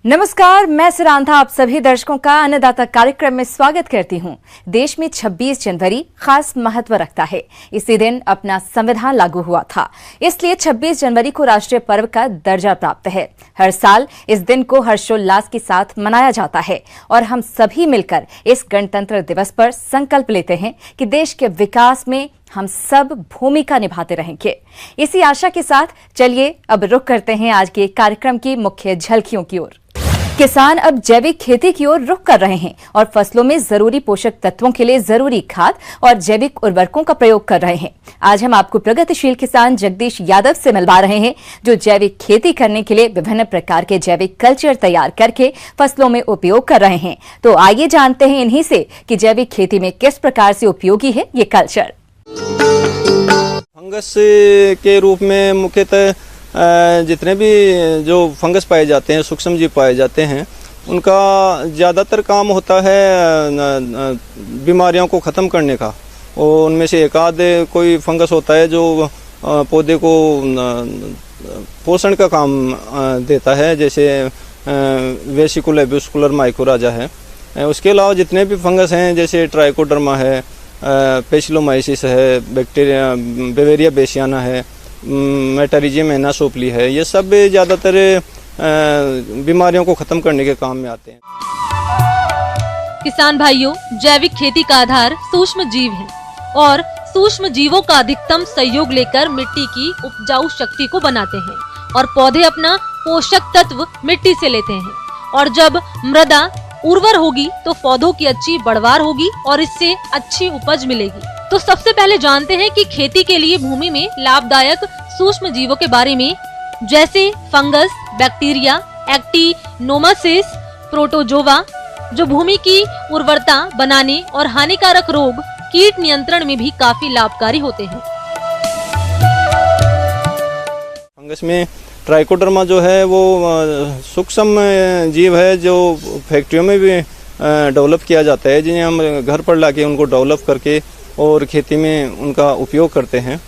नमस्कार, मैं सिरांधा आप सभी दर्शकों का अन्नदाता कार्यक्रम में स्वागत करती हूं। देश में 26 जनवरी खास महत्व रखता है। इसी दिन अपना संविधान लागू हुआ था, इसलिए 26 जनवरी को राष्ट्रीय पर्व का दर्जा प्राप्त है। हर साल इस दिन को हर्षोल्लास के साथ मनाया जाता है और हम सभी मिलकर इस गणतंत्र दिवस पर संकल्प लेते हैं कि देश के विकास में हम सब भूमिका निभाते रहेंगे। इसी आशा के साथ चलिए अब रुख करते हैं आज के कार्यक्रम की मुख्य झलकियों की ओर। किसान अब जैविक खेती की ओर रुख कर रहे हैं और फसलों में जरूरी पोषक तत्वों के लिए जरूरी खाद और जैविक उर्वरकों का प्रयोग कर रहे हैं। आज हम आपको प्रगतिशील किसान जगदीश यादव से मिलवा रहे हैं, जो जैविक खेती करने के लिए विभिन्न प्रकार के जैविक कल्चर तैयार करके फसलों में उपयोग कर रहे हैं। तो आइए जानते हैं इन्हीं से कि जैविक खेती में किस प्रकार से उपयोगी है ये कल्चर। फंगस के रूप में मुख्यतः जितने भी जो फंगस पाए जाते हैं, सूक्ष्म जीव पाए जाते हैं, उनका ज़्यादातर काम होता है बीमारियों को ख़त्म करने का। और उनमें से एक आध कोई फंगस होता है जो पौधे को पोषण का काम देता है, जैसे वेसिकुलर एब्यूस्कुलर माइकोराजा है। उसके अलावा जितने भी फंगस हैं, जैसे ट्राइकोडर्मा है, पेसिलोमाइसिस है, बैक्टीरिया बेवेरिया बेसियाना है, मेटारिजियम एनासोप्ली है, ये सब ज़्यादातर बीमारियों को ख़त्म करने के काम में आते हैं। किसान भाइयों, जैविक खेती का आधार सूक्ष्म जीव है और सूक्ष्म जीवों का अधिकतम सहयोग लेकर मिट्टी की उपजाऊ शक्ति को बनाते हैं और पौधे अपना पोषक तत्व मिट्टी से लेते हैं। और जब मृदा उर्वर होगी तो पौधों की अच्छी बढ़वार होगी और इससे अच्छी उपज मिलेगी। तो सबसे पहले जानते हैं कि खेती के लिए भूमि में लाभदायक सूक्ष्म जीवों के बारे में, जैसे फंगस, बैक्टीरिया, एक्टिनोमाइसिस, प्रोटोजोआ, जो भूमि की उर्वरता बनाने और हानिकारक रोग, कीट नियंत्रण में भी काफी लाभकारी होते हैं। फंगस में ट्राइकोडर्मा जो है वो सूक्ष्म जीव है, जो फैक्ट्रियों में भी डेवलप किया जाता है, जिन्हें हम घर पर लाके उनको डेवलप करके और खेती में उनका उपयोग करते हैं।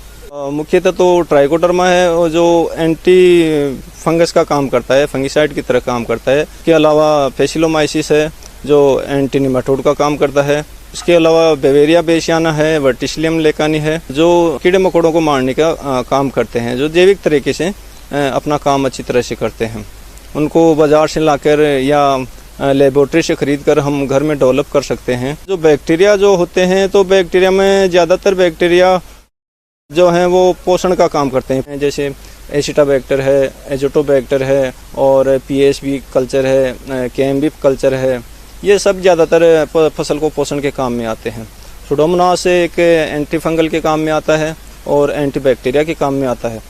मुख्यतः तो ट्राइकोडर्मा है और जो एंटी फंगस का काम करता है, फंगिसाइड की तरह काम करता है। इसके अलावा पेसिलोमाइसिस है जो एंटी निमाटोड का काम करता है। इसके अलावा बेवेरिया बेसियाना है, वर्टिसिलियम लेकानी है, जो कीड़े मकोड़ों को मारने का काम करते हैं, जो जैविक तरीके से अपना काम अच्छी तरह से करते हैं। उनको बाजार से लाकर या लेबोरेटरी से खरीद कर हम घर में डेवलप कर सकते हैं। जो बैक्टीरिया जो होते हैं, तो बैक्टीरिया में ज़्यादातर बैक्टीरिया जो हैं वो पोषण का काम करते हैं, जैसे एसिटाबैक्टर है, एजोटोबैक्टर है और पीएसबी कल्चर है, केएमबी कल्चर है। ये सब ज़्यादातर फसल को पोषण के काम में आते हैं। सुडोमोनास एक एंटी फंगल के काम में आता है और एंटी बैक्टीरिया के काम में आता है।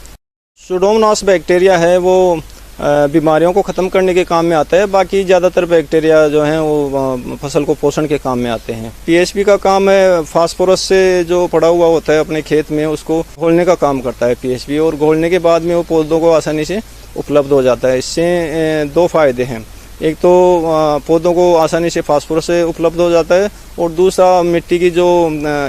सुडोमोनास बैक्टीरिया है वो बीमारियों को ख़त्म करने के काम में आता है। बाकी ज़्यादातर बैक्टीरिया जो हैं वो फसल को पोषण के काम में आते हैं। पीएचपी का काम है फास्फोरस से जो पड़ा हुआ होता है अपने खेत में, उसको घोलने का काम करता है पीएचपी, और घोलने के बाद में वो पौधों को आसानी से उपलब्ध हो जाता है। इससे दो फायदे हैं, एक तो पौधों को आसानी से फास्फोरस से उपलब्ध हो जाता है और दूसरा मिट्टी की जो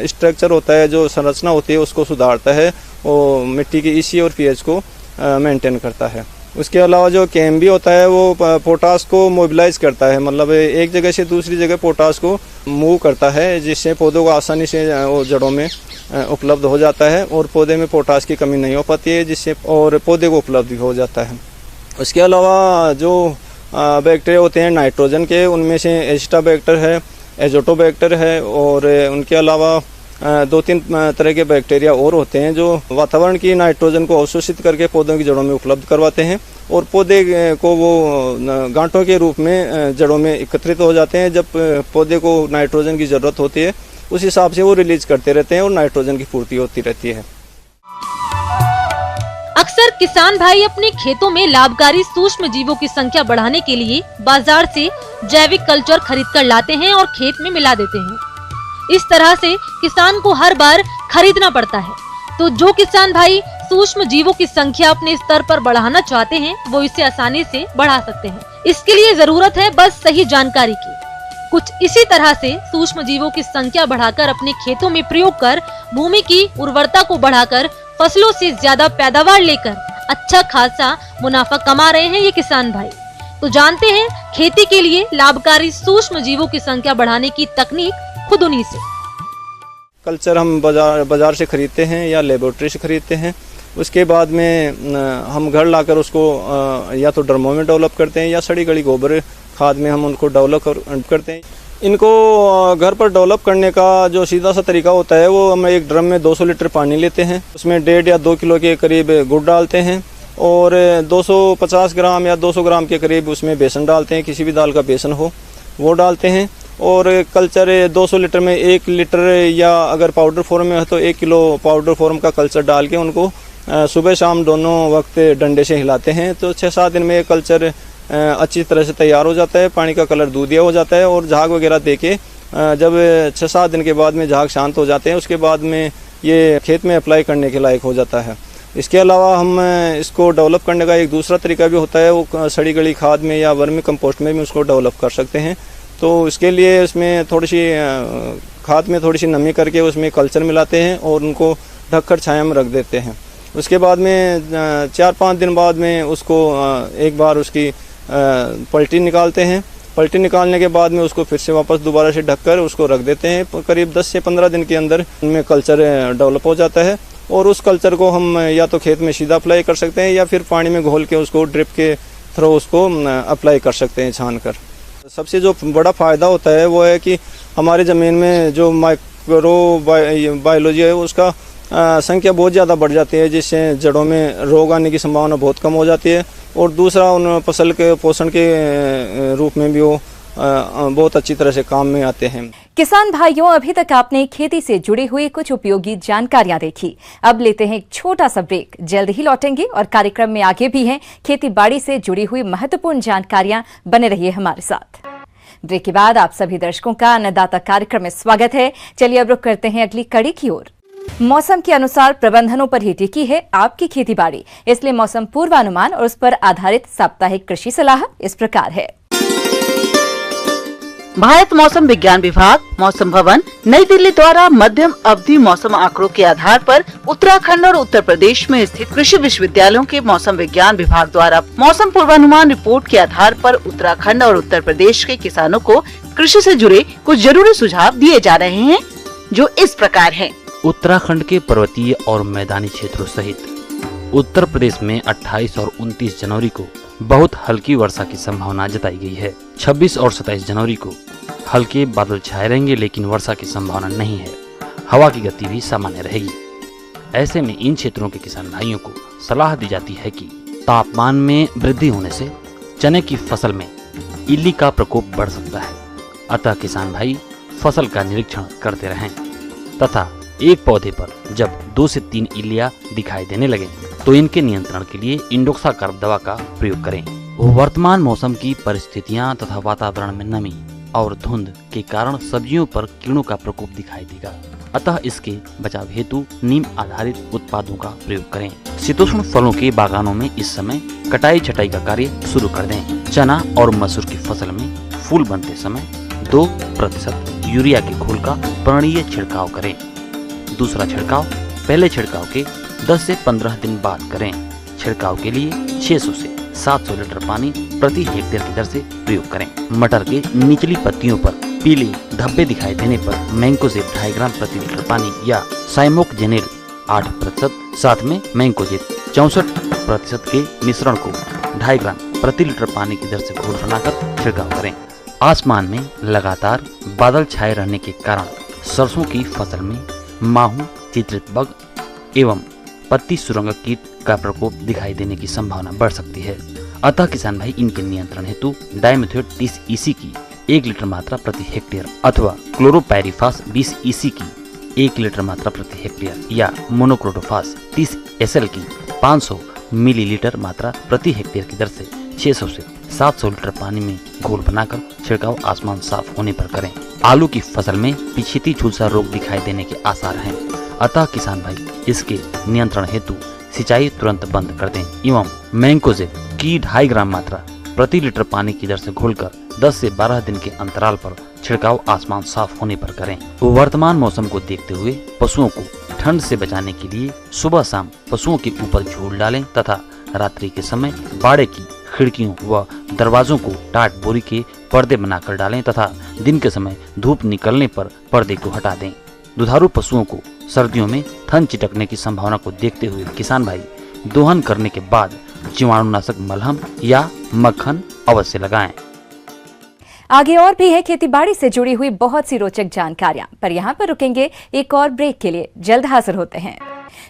स्ट्रक्चर होता है, जो संरचना होती है, उसको सुधारता है और मिट्टी की ईसी और पीएच को मेंटेन करता है। उसके अलावा जो केएमबी होता है वो पोटास को मोबिलाइज करता है, मतलब एक जगह से दूसरी जगह पोटास को मूव करता है, जिससे पौधों को आसानी से वो जड़ों में उपलब्ध हो जाता है और पौधे में पोटास की कमी नहीं हो पाती है, जिससे और पौधे को उपलब्ध हो जाता है। उसके अलावा जो बैक्टीरिया होते हैं नाइट्रोजन के, उनमें से एसिटाबैक्टर है, एजोटोबैक्टर है और उनके अलावा दो तीन तरह के बैक्टीरिया और होते हैं जो वातावरण की नाइट्रोजन को अवशोषित करके पौधों की जड़ों में उपलब्ध करवाते हैं और पौधे को वो गांठों के रूप में जड़ों में एकत्रित हो जाते हैं। जब पौधे को नाइट्रोजन की ज़रूरत होती है, उस हिसाब से वो रिलीज करते रहते हैं और नाइट्रोजन की पूर्ति होती रहती है। अक्सर किसान भाई अपने खेतों में लाभकारी सूक्ष्म जीवों की संख्या बढ़ाने के लिए बाजार से जैविक कल्चर खरीद कर लाते हैं और खेत में मिला देते हैं। इस तरह से किसान को हर बार खरीदना पड़ता है। तो जो किसान भाई सूक्ष्म जीवों की संख्या अपने स्तर पर बढ़ाना चाहते हैं, वो इसे आसानी से बढ़ा सकते हैं। इसके लिए जरूरत है बस सही जानकारी की। कुछ इसी तरह से सूक्ष्म जीवों की संख्या बढ़ाकर अपने खेतों में प्रयोग कर भूमि की उर्वरता को बढ़ाकर फसलों से ज्यादा पैदावार लेकर अच्छा खासा मुनाफा कमा रहे हैं ये किसान भाई। तो जानते हैं खेती के लिए लाभकारी सूक्ष्म जीवों की संख्या बढ़ाने की तकनीक खुद उन्हीं से। कल्चर हम बाजार से खरीदते हैं या लेबोरेटरी से खरीदते हैं। उसके बाद में हम घर लाकर उसको या तो ड्रमों में डेवलप करते हैं या सड़ी गली गोबर खाद में हम उनको डेवलप करते हैं। इनको घर पर डेवलप करने का जो सीधा सा तरीका होता है, वो हम एक ड्रम में 200 लीटर पानी लेते हैं, उसमें 1.5 या 2 किलो के करीब गुड़ डालते हैं और 250 ग्राम या 200 ग्राम के करीब उसमें बेसन डालते हैं, किसी भी दाल का बेसन हो वो डालते हैं। और कल्चर 200 लीटर में 1 लीटर या अगर पाउडर फॉर्म में है तो 1 किलो पाउडर फॉर्म का कल्चर डाल के उनको सुबह शाम दोनों वक्त डंडे से हिलाते हैं। तो 6-7 दिन में ये कल्चर अच्छी तरह से तैयार हो जाता है, पानी का कलर दूधिया हो जाता है और झाग वगैरह देके जब 6-7 दिन के बाद में झाग शांत हो जाते हैं, उसके बाद में ये खेत में अप्लाई करने के लायक हो जाता है। इसके अलावा हम इसको डेवलप करने का एक दूसरा तरीका भी होता है, वो सड़ी गली खाद में या वर्मी कंपोस्ट में भी उसको डेवलप कर सकते हैं। तो इसके लिए इसमें थोड़ी सी खाद में थोड़ी सी नमी करके उसमें कल्चर मिलाते हैं और उनको ढककर छाया में रख देते हैं। उसके बाद में 4-5 दिन बाद में उसको एक बार उसकी पलटी निकालते हैं। पलटी निकालने के बाद में उसको फिर से वापस दोबारा से ढककर उसको रख देते हैं। करीब 10 से 15 दिन के अंदर उनमें कल्चर डेवलप हो जाता है और उस कल्चर को हम या तो खेत में सीधा अप्लाई कर सकते हैं या फिर पानी में घोल के उसको ड्रिप के थ्रू उसको अप्लाई कर सकते हैं छान कर। सबसे जो बड़ा फ़ायदा होता है वो है कि हमारे ज़मीन में जो माइक्रो बायोलॉजी है उसका संख्या बहुत ज़्यादा बढ़ जाती है, जिससे जड़ों में रोग आने की संभावना बहुत कम हो जाती है और दूसरा उन फसल के पोषण के रूप में भी वो बहुत अच्छी तरह से काम में आते हैं। किसान भाइयों, अभी तक आपने खेती से जुड़ी हुई कुछ उपयोगी जानकारियां देखी। अब लेते हैं एक छोटा सा ब्रेक, जल्द ही लौटेंगे और कार्यक्रम में आगे भी हैं खेती बाड़ी से जुड़ी हुई महत्वपूर्ण जानकारियां। बने रहिए हमारे साथ। ब्रेक के बाद आप सभी दर्शकों का अन्नदाता कार्यक्रम में स्वागत है। चलिए अब रुक करते हैं अगली कड़ी की ओर। मौसम के अनुसार प्रबंधनों पर ही टिकी है आपकी खेती बाड़ी, इसलिए मौसम पूर्वानुमान और उस पर आधारित साप्ताहिक कृषि सलाह इस प्रकार है। भारत मौसम विज्ञान विभाग, मौसम भवन, नई दिल्ली द्वारा मध्यम अवधि मौसम आंकड़ों के आधार पर उत्तराखंड और उत्तर प्रदेश में स्थित कृषि विश्वविद्यालयों के मौसम विज्ञान विभाग द्वारा मौसम पूर्वानुमान रिपोर्ट के आधार पर उत्तराखंड और उत्तर प्रदेश के किसानों को कृषि से जुड़े कुछ जरूरी सुझाव दिए जा रहे हैं, जो इस प्रकार हैं। उत्तराखंड के पर्वतीय और मैदानी क्षेत्रों सहित उत्तर प्रदेश में 28 और 29 जनवरी को बहुत हल्की वर्षा की संभावना जताई गई है। 26 और 27 जनवरी को हल्के बादल छाए रहेंगे, लेकिन वर्षा की संभावना नहीं है। हवा की गति भी सामान्य रहेगी। ऐसे में इन क्षेत्रों के किसान भाइयों को सलाह दी जाती है कि तापमान में वृद्धि होने से चने की फसल में इल्ली का प्रकोप बढ़ सकता है, अतः किसान भाई फसल का निरीक्षण करते रहें तथा एक पौधे पर जब 2 से 3 इल्लियां दिखाई देने लगे तो इनके नियंत्रण के लिए इंडोक्साकार्ब दवा का प्रयोग करें। वर्तमान मौसम की परिस्थितियां तथा वातावरण में नमी और धुंध के कारण सब्जियों पर कीड़ों का प्रकोप दिखाई देगा, अतः इसके बचाव हेतु नीम आधारित उत्पादों का प्रयोग करें। शीतोष्ण फलों के बागानों में इस समय कटाई छटाई का कार्य शुरू कर दें। चना और मसूर की फसल में फूल बनते समय 2% यूरिया के घोल का पर्णीय छिड़काव करें। दूसरा छिड़काव पहले छिड़काव के 10 से 15 दिन बाद करें। छिड़काव के लिए 600 से 700 लीटर पानी प्रति हेक्टेयर की दर से प्रयोग करें। मटर के निचली पत्तियों पर पीले धब्बे दिखाई देने पर मैंकोजेब 2.5 ग्राम प्रति लीटर पानी या साइमोक्जेनेल 8%, साथ में मैंकोजेब 64% के मिश्रण को 2.5 ग्राम प्रति लीटर पानी की दर से घोल बनाकर छिड़काव करें। आसमान में लगातार बादल छाए रहने के कारण सरसों की फसल में माहू, चित्रित बग एवं पत्ती सुरंग कीट का प्रकोप दिखाई देने की संभावना बढ़ सकती है, अतः किसान भाई इनके नियंत्रण हेतु डाइमेथोएट 30 EC की 1 लीटर मात्रा प्रति हेक्टेयर अथवा क्लोरोपायरिफास 20 EC की 1 लीटर मात्रा प्रति हेक्टेयर या मोनोक्रोटोफास 30 SL की 500 मिलीलीटर मात्रा प्रति हेक्टेयर की दर से 600 से 700 लीटर पानी में घोल बनाकर छिड़काव आसमान साफ होने पर करें। आलू की फसल में पिछेती झुलसा रोग दिखाई देने के आसार हैं, अतः किसान भाई इसके नियंत्रण हेतु सिंचाई तुरंत बंद कर दें एवं मैंकोजेब की 2.5 ग्राम मात्रा प्रति लीटर पानी की दर से घोलकर 10 से 12 दिन के अंतराल पर छिड़काव आसमान साफ होने पर करें। वर्तमान मौसम को देखते हुए पशुओं को ठंड से बचाने के लिए सुबह शाम पशुओं के ऊपर झूल डालें तथा रात्रि के समय बाड़े की खिड़कियों व दरवाजों को टाट बोरी के पर्दे बनाकर डालें तथा दिन के समय धूप निकलने पर पर्दे को हटा दें। दुधारू पशुओं को सर्दियों में थन चिटकने की संभावना को देखते हुए किसान भाई दोहन करने के बाद जीवाणुनाशक मलहम या मक्खन अवश्य लगाएं। आगे और भी है खेती बाड़ी से जुड़ी हुई बहुत सी रोचक जानकारियां, पर यहाँ पर रुकेंगे एक और ब्रेक के लिए। जल्द हाजिर होते हैं।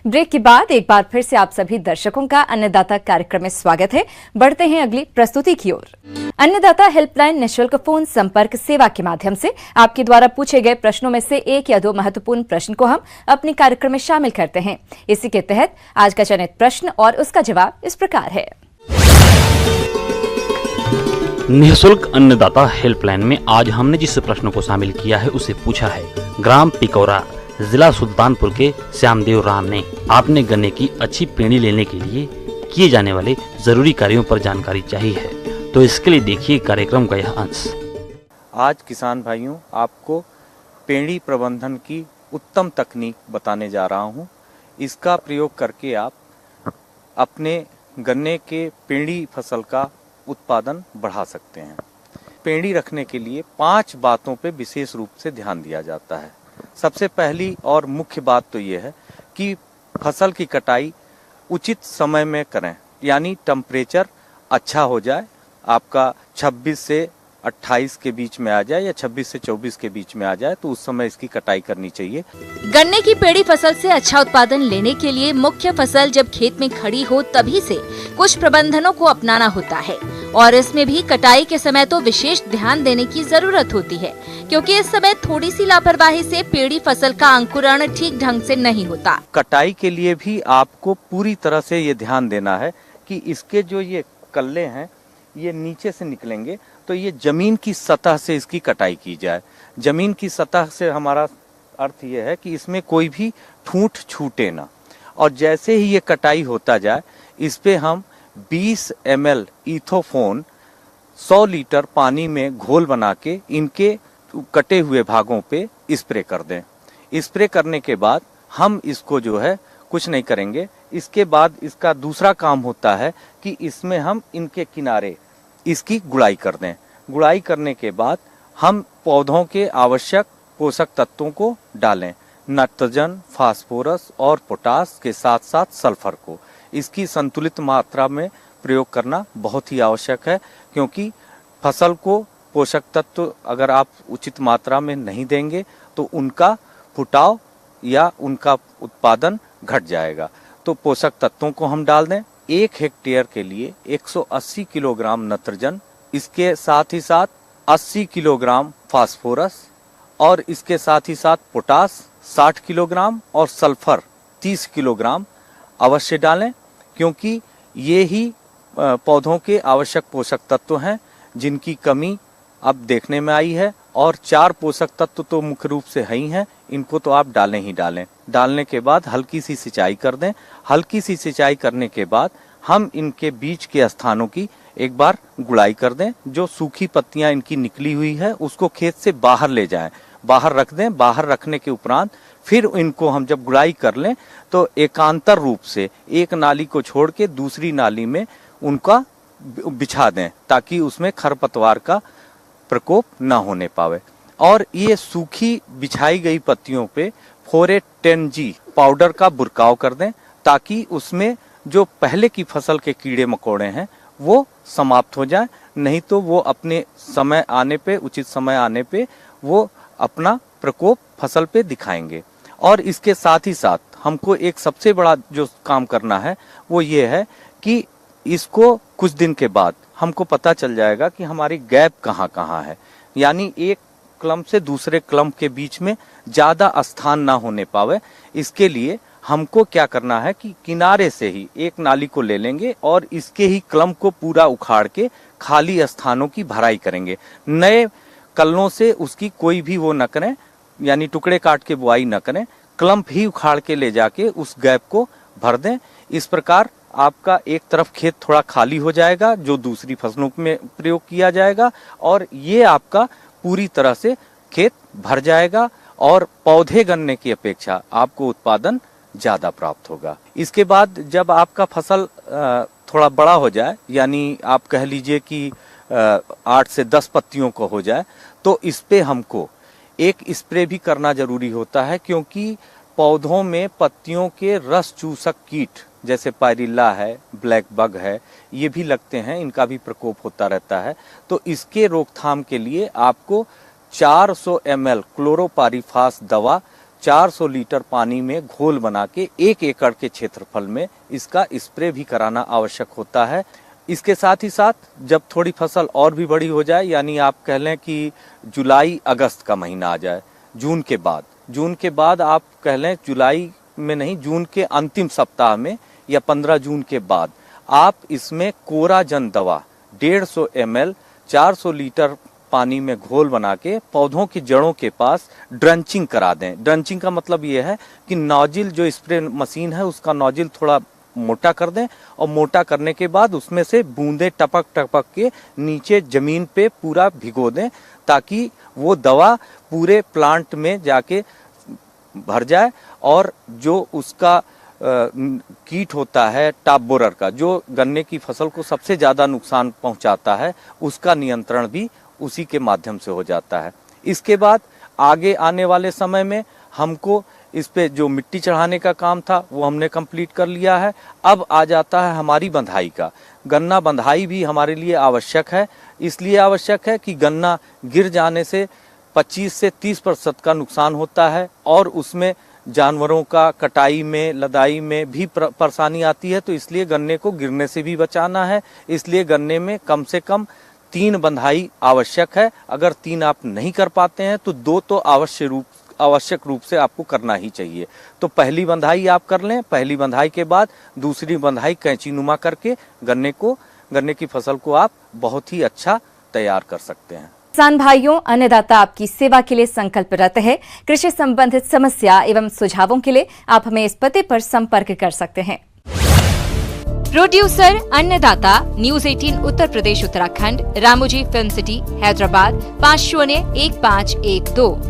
ब्रेक के बाद एक बार फिर से आप सभी दर्शकों का अन्नदाता कार्यक्रम में स्वागत है। बढ़ते हैं अगली प्रस्तुति की ओर। अन्नदाता हेल्पलाइन निःशुल्क फोन संपर्क सेवा के माध्यम से आपके द्वारा पूछे गए प्रश्नों में से एक या दो महत्वपूर्ण प्रश्न को हम अपने कार्यक्रम में शामिल करते हैं। इसी के तहत आज का चयनित प्रश्न और उसका जवाब इस प्रकार है। निःशुल्क अन्नदाता हेल्पलाइन में आज हमने जिस प्रश्न को शामिल किया है उसे पूछा है ग्राम पिकौरा, जिला सुल्तानपुर के श्यामदेव राम ने। आपने गन्ने की अच्छी पेड़ी लेने के लिए किए जाने वाले जरूरी कार्यों पर जानकारी चाहिए है, तो इसके लिए देखिए कार्यक्रम का यह अंश। आज किसान भाइयों आपको पेड़ी प्रबंधन की उत्तम तकनीक बताने जा रहा हूं। इसका प्रयोग करके आप अपने गन्ने के पेड़ी फसल का उत्पादन बढ़ा सकते हैं। पेड़ी रखने के लिए 5 बातों पे विशेष रूप से ध्यान दिया जाता है। सबसे पहली और मुख्य बात तो ये है कि फसल की कटाई उचित समय में करें, यानी टेम्परेचर अच्छा हो जाए, आपका 26 से 28 के बीच में आ जाए या 26 से 24 के बीच में आ जाए, तो उस समय इसकी कटाई करनी चाहिए। गन्ने की पेड़ी फसल से अच्छा उत्पादन लेने के लिए मुख्य फसल जब खेत में खड़ी हो तभी से कुछ प्रबंधनों को अपनाना होता है, और इसमें भी कटाई के समय तो विशेष ध्यान देने की जरूरत होती है, क्योंकि इस समय थोड़ी सी लापरवाही से पेड़ी फसल का अंकुरण ठीक ढंग से नहीं होता। कटाई के लिए भी आपको पूरी तरह से ये ध्यान देना है कि इसके जो ये कल्ले हैं ये नीचे से निकलेंगे, तो ये जमीन की सतह से इसकी कटाई की जाए। जमीन की सतह से हमारा अर्थ ये है कि इसमें कोई भी ठूंठ छूटे ना, और जैसे ही ये कटाई होता जाए इस पे हम 20 ml इथोफोन 100 लीटर पानी में घोल बना के इनके कटे हुए भागों पे स्प्रे कर दें। स्प्रे करने के बाद हम इसको जो है कुछ नहीं करेंगे। इसके बाद इसका दूसरा काम होता है कि इसमें हम इनके किनारे इसकी गुड़ाई कर दें। गुड़ाई करने के बाद हम पौधों के आवश्यक पोषक तत्वों को डालें, नाइट्रोजन, फास्फोरस और पोटास के साथ साथ सल्फर को। इसकी संतुलित मात्रा में प्रयोग करना बहुत ही आवश्यक है, क्योंकि फसल को पोषक तत्व अगर आप उचित मात्रा में नहीं देंगे तो उनका फुटाव या उनका उत्पादन घट जाएगा। तो पोषक तत्वों को हम डाल दें। 1 हेक्टेयर के लिए 180 किलोग्राम नाइट्रोजन, इसके साथ ही साथ 80 किलोग्राम फास्फोरस और इसके साथ ही साथ पोटास 60 किलोग्राम और सल्फर 30 किलोग्राम अवश्य डालें, क्योंकि ये ही पौधों के आवश्यक पोषक तत्व हैं जिनकी कमी अब देखने में आई है। और 4 पोषक तत्व तो मुख्य रूप से है ही हैं, इनको तो आप डालें ही डालें। डालने के बाद हल्की सी सिंचाई कर दें। हल्की सी सिंचाई करने के बाद हम इनके बीच के स्थानों की एक बार गुड़ाई कर दें। जो सूखी पत्तियां इनकी निकली हुई है उसको खेत से बाहर ले जाएं, बाहर रख दें। बाहर रखने के उपरांत फिर इनको हम जब गुड़ाई कर लें तो एकांतर रूप से एक नाली को छोड़ के दूसरी नाली में उनका बिछा दें, ताकि उसमें खरपतवार का प्रकोप न होने पावे। और ये सूखी बिछाई गई पत्तियों पे 4-10G पाउडर का बुरकाव कर दें, ताकि उसमें जो पहले की फसल के कीड़े मकोड़े हैं वो समाप्त हो जाए। नहीं तो वो अपने समय आने पे, उचित समय आने पे वो अपना प्रकोप फसल पे दिखाएंगे। और इसके साथ ही साथ हमको एक सबसे बड़ा जो काम करना है वो ये है कि इसको कुछ दिन के बाद हमको पता चल जाएगा कि हमारी गैप कहाँ कहाँ है, यानी एक क्लम्प से दूसरे क्लम्प के बीच में ज्यादा स्थान ना होने पावे। इसके लिए हमको क्या करना है कि किनारे से ही एक नाली को ले लेंगे और इसके ही क्लम्प को पूरा उखाड़ के खाली स्थानों की भराई करेंगे। नए कल्लों से उसकी कोई भी वो न करें, यानी टुकड़े काट के बुआई न करें, क्लम्प ही उखाड़ के ले जाके उस गैप को भर दें। इस प्रकार आपका एक तरफ खेत थोड़ा खाली हो जाएगा जो दूसरी फसलों में प्रयोग किया जाएगा, और ये आपका पूरी तरह से खेत भर जाएगा और पौधे गन्ने की अपेक्षा आपको उत्पादन ज्यादा प्राप्त होगा। इसके बाद जब आपका फसल थोड़ा बड़ा हो जाए, यानी आप कह लीजिए कि 8 से 10 पत्तियों को हो जाए, तो इस पे हमको एक स्प्रे भी करना जरूरी होता है, क्योंकि पौधों में पत्तियों के रस चूसक कीट जैसे पायरिल्ला है, ब्लैक बग है, ये भी लगते हैं, इनका भी प्रकोप होता रहता है। तो इसके रोकथाम के लिए आपको 400 ml क्लोरोपारीफास दवा 400 लीटर पानी में घोल बना के 1 एकड़ के क्षेत्रफल में इसका स्प्रे भी कराना आवश्यक होता है। इसके साथ ही साथ जब थोड़ी फसल और भी बड़ी हो जाए, यानी आप कह लें कि जुलाई अगस्त का महीना आ जाए, जून के बाद आप कह लें, जुलाई में नहीं, जून के अंतिम सप्ताह में या 15 जून के बाद आप इसमें कोराजन दवा 150 ml 400 लीटर पानी में घोल बना के पौधों की जड़ों के पास ड्रंचिंग करा दें। ड्रंचिंग का मतलब ये है कि नोजिल जो स्प्रे मशीन है उसका नोजिल थोड़ा मोटा कर दें, और मोटा करने के बाद उसमें से बूंदें टपक टपक के नीचे जमीन पे पूरा भिगो दें, ताकि वो दवा पूरे प्लांट में जाके भर जाए और जो उसका कीट होता है टॉप बोरर का, जो गन्ने की फसल को सबसे ज्यादा नुकसान पहुंचाता है, उसका नियंत्रण भी उसी के माध्यम से हो जाता है। इसके बाद आगे आने वाले समय में हमको इस पे जो मिट्टी चढ़ाने का काम था वो हमने कंप्लीट कर लिया है। अब आ जाता है हमारी बंधाई का। गन्ना बंधाई भी हमारे लिए आवश्यक है, इसलिए आवश्यक है कि गन्ना गिर जाने से 25 से 30% का नुकसान होता है, और उसमें जानवरों का कटाई में, लदाई में भी परेशानी आती है। तो इसलिए गन्ने को गिरने से भी बचाना है, इसलिए गन्ने में कम से कम 3 बंधाई आवश्यक है। अगर 3 आप नहीं कर पाते हैं तो 2 तो आवश्यक रूप से आपको करना ही चाहिए। तो पहली बंधाई आप कर लें, पहली बंधाई के बाद दूसरी बंधाई कैंची नुमा करके गन्ने की फसल को आप बहुत ही अच्छा तैयार कर सकते हैं। किसान भाइयों, अन्नदाता आपकी सेवा के लिए संकल्परत है। कृषि संबंधित समस्या एवं सुझावों के लिए आप हमें इस पते पर संपर्क कर सकते हैं। प्रोड्यूसर अन्नदाता, news 18 Uttar Pradesh Uttarakhand, Ramoji film city, Hyderabad 501512।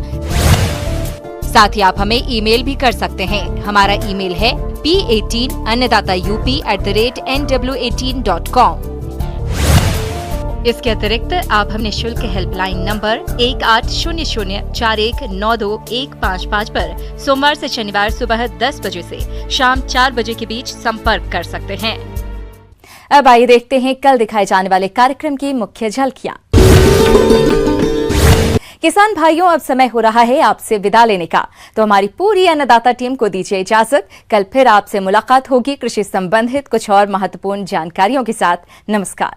साथ ही आप हमें ईमेल भी कर सकते हैं। हमारा ईमेल है p18annadatyup@nw18.com। इसके अतिरिक्त आप हम निःशुल्क हेल्पलाइन नंबर 180041921555 पर सोमवार से शनिवार सुबह 10 बजे से शाम 4 बजे के बीच संपर्क कर सकते हैं। अब आइए देखते हैं कल दिखाए जाने वाले कार्यक्रम की मुख्य झलकियां। किसान भाइयों, अब समय हो रहा है आपसे विदा लेने का, तो हमारी पूरी अन्नदाता टीम को दीजिए इजाजत। कल फिर आपसे मुलाकात होगी कृषि संबंधित कुछ और महत्वपूर्ण जानकारियों के साथ। नमस्कार।